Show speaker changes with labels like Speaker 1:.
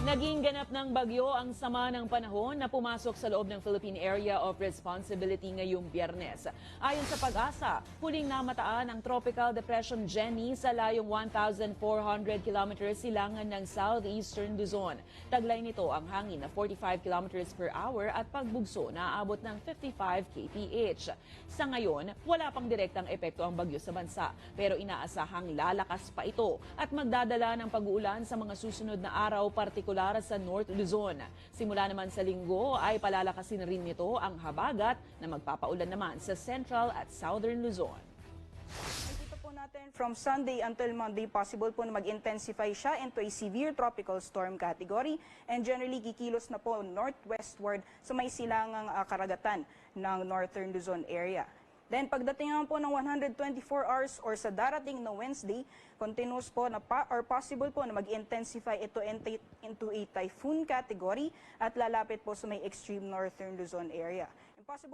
Speaker 1: Naging ganap ng bagyo ang sama ng panahon na pumasok sa loob ng Philippine Area of Responsibility ngayong Biyernes. Ayon sa Pag-asa, huling namataan ang Tropical Depression Jenny sa layong 1,400 kilometers silangan ng southeastern Luzon. Taglay nito ang hangin na 45 kilometers per hour at pagbugso na aabot ng 55 kph. Sa ngayon, wala pang direktang epekto ang bagyo sa bansa, pero inaasahang lalakas pa ito at magdadala ng pag-uulan sa mga susunod na araw, partikular sa North Luzon. Simula naman sa linggo ay palalakasin rin nito ang habagat na magpapaulan naman sa Central at Southern Luzon.
Speaker 2: Nakikita po natin from Sunday until Monday, possible po na mag-intensify siya into a severe tropical storm category and generally kikilos na po northwestward sa may silangang karagatan ng Northern Luzon area. Then pagdating naman po ng 124 hours or sa darating na Wednesday, continuous po na possible po na mag-intensify ito into a typhoon category at lalapit po sa may extreme northern Luzon area. Impossible